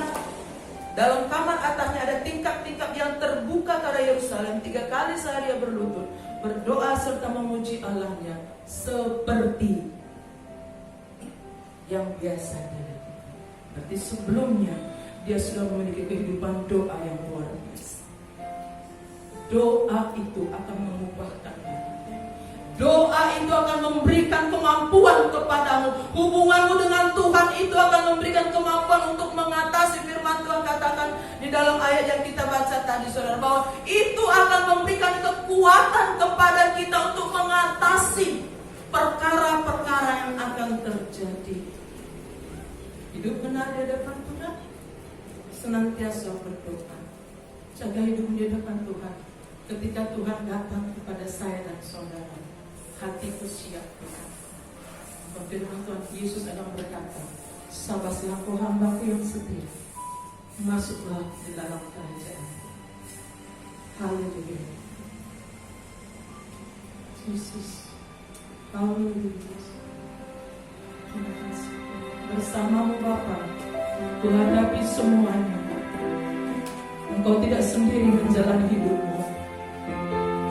Dalam kamar atasnya ada tingkap-tingkap yang terbuka ke arah Yerusalem. 3 kali sehari dia berlutut, berdoa serta memuji Allahnya seperti yang biasa dia. Berarti sebelumnya dia sudah memiliki kehidupan doa yang luar biasa. Doa itu akan mengubahkan hati. Doa itu akan memberikan kemampuan kepadamu. Hubunganmu dengan Tuhan itu akan memberikan kemampuan untuk mengatasi. Firman Tuhan katakan di dalam ayat yang kita baca tadi, saudara, bahwa itu akan memberikan kekuatan kepada kita untuk mengatasi perkara-perkara yang akan terjadi. Hidup benar di hadapan Tuhan, senantiasa berdoa. Jaga hidup di hadapan Tuhan. Ketika Tuhan datang kepada saya dan saudara, hatiku siap Tuhan. Firman Tuhan, Yesus akan berkata, "Sabarlah kau hambaku yang setia, masuklah di dalam kerajaan." Haleluya. Yesus, haleluya. Terima kasih. Bersamamu Bapa, menghadapi semuanya. Engkau tidak sendiri menjalani hidupmu.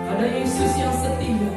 Ada Yesus yang setia.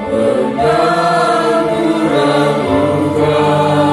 Pernah ku ragukan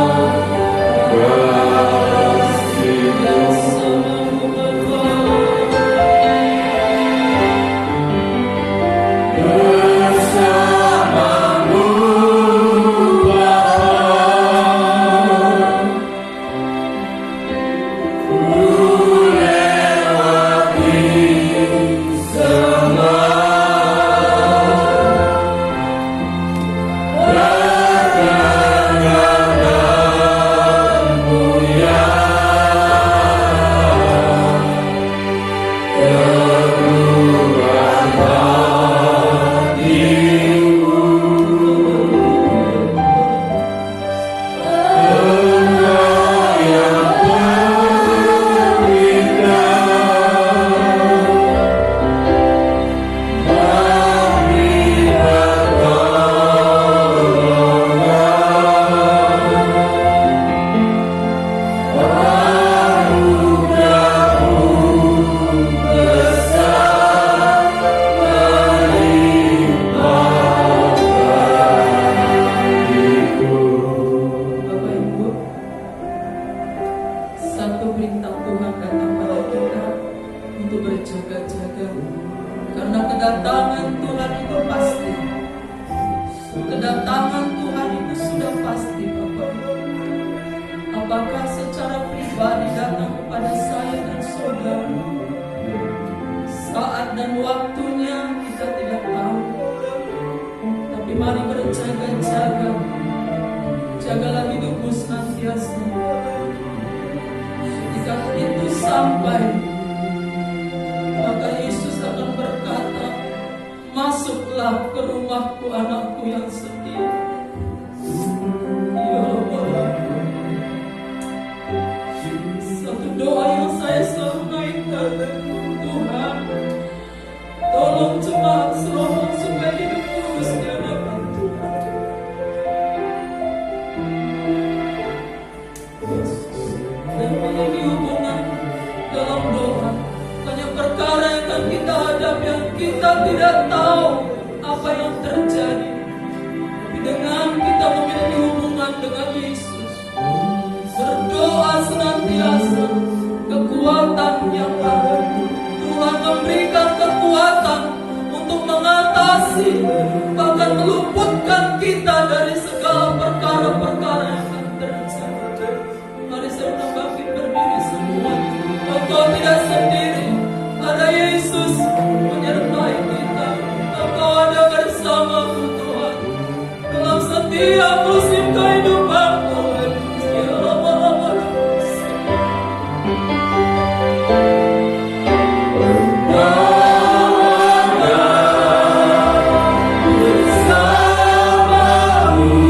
kedatangan Tuhan itu pasti. Kedatangan Tuhan itu sudah pasti, Bapak. Apakah secara pribadi datang kepada saya dan saudara? Saat dan waktunya kita tidak tahu. Tapi mari berjaga-jaga. Jagalah hidupmu senantiasa. Ketika itu sampai, maka Yesus akan berkata, masuklah ke rumahku anakku yang setia. Ya Allah. Satu doa yang saya selalu naikkan, Tuhan, tolong jemaat Shalom supaya hidup kudus di hadapan Tuhan. Dan menjadi hubungan dalam doa. Banyak perkara yang akan kita hadapi yang kita tidak tahu apa yang terjadi. Tapi dengan kita memiliki hubungan dengan Yesus, berdoa senantiasa, kekuatan yang ada. Tuhan memberikan kekuatan untuk mengatasi, bahkan meluputkan kita dari segala perkara-perkara yang akan terjadi. Mari saya bangkit berdiri semua. Engkau tidak sendiri. Ada Yesus menyertai kita. Engkau ada bersamamu Tuhan dalam setiap musim kehidupanmu. Ya Allah. Bersamamu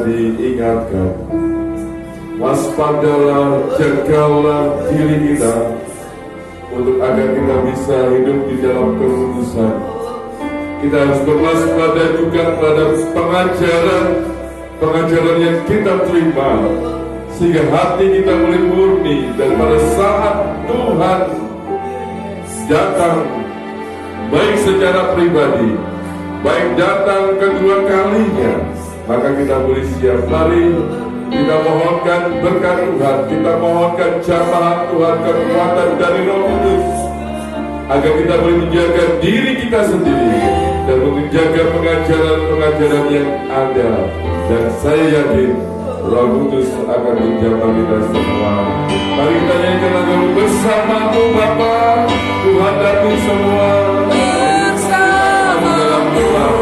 diingatkan. Waspadalah, jagalah diri kita untuk agar kita bisa hidup di dalam kekudusan. Kita harus berwaspada juga terhadap pengajaran yang kita terima, sehingga hati kita boleh murni, dan pada saat Tuhan datang, baik secara pribadi, baik datang kedua kalinya, maka kita boleh siap. Mari kita mohonkan berkat Tuhan, kita mohonkan jamaah Tuhan, kekuatan dari Roh Kudus, agar kita boleh menjaga diri kita sendiri dan menjaga pengajaran-pengajaran yang ada. Dan saya yakin Roh Kudus akan menjaga kita semua. Mari kita nyanyikan lagu bersamamu Bapa, Tuhan kami semua bersama dalam Tuhan.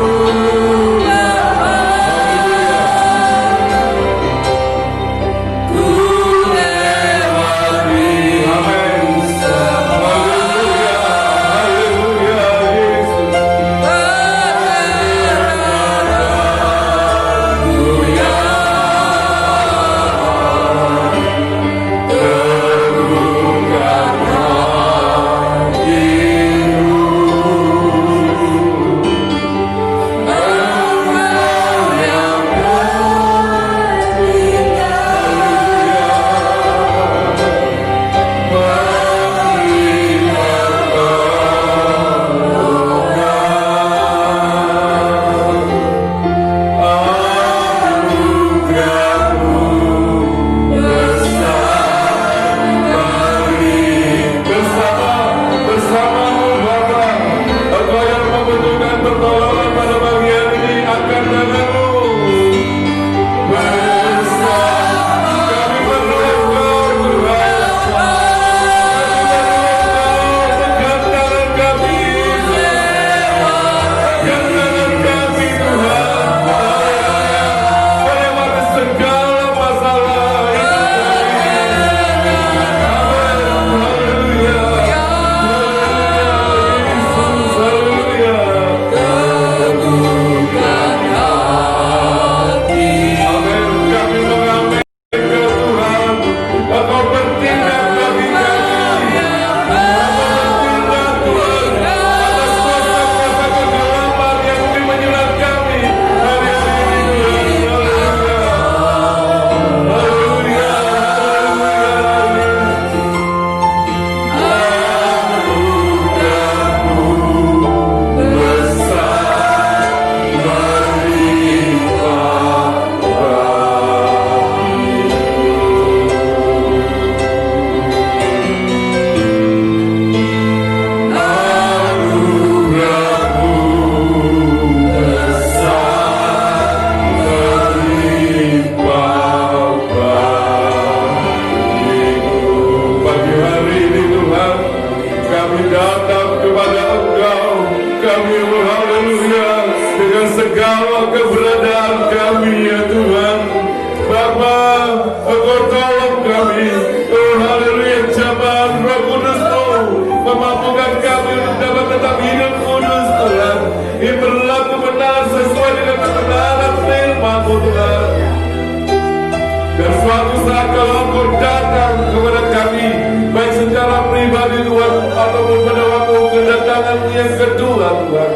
Yang kedua Tuhan,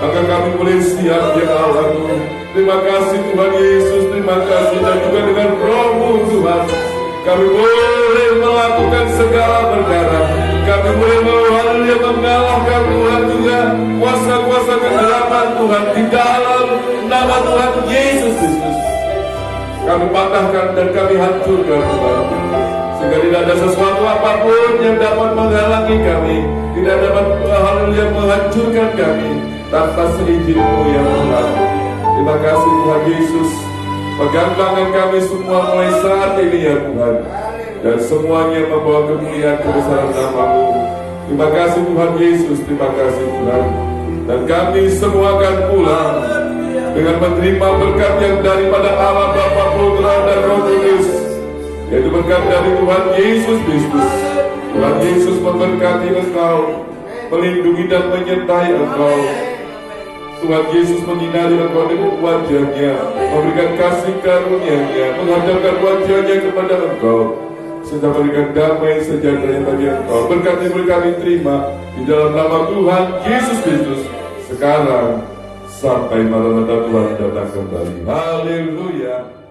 maka kami boleh siap ya Allah. Terima kasih Tuhan Yesus, terima kasih, dan juga dengan Roh-Mu Tuhan kami boleh melakukan segala perkara. Kami boleh mengalahkan Tuhan juga kuasa-kuasa kegelapan Tuhan di dalam nama Tuhan Yesus Kristus. Kami patahkan dan kami hancurkan Tuhan, sehingga tidak ada sesuatu apapun yang dapat menghalangi kami, tidak dapat hal yang menghancurkan kami tanpa seizin-Mu ya Tuhan. Terima kasih Tuhan Yesus. Pegang tangan kami semua mulai saat ini ya Tuhan, dan semuanya membawa kemuliaan kebesaran nama-Mu. Terima kasih Tuhan Yesus, terima kasih Tuhan. Dan kami semua akan pulang dengan menerima berkat yang daripada Allah Bapa, Putra dan Roh Kudus, yaitu berkat dari Tuhan Yesus Kristus. Tuhan Yesus memberkati engkau, melindungi dan menyertai engkau, Tuhan Yesus menyinari engkau dengan wajahnya, memberikan kasih karunia-Nya, menghadapkan wajahnya kepada engkau, sehingga memberikan damai sejahtera bagi engkau. Berkat yang boleh kami terima di dalam nama Tuhan Yesus Kristus, sekarang sampai Maranatha Tuhan datang kembali. Haleluya.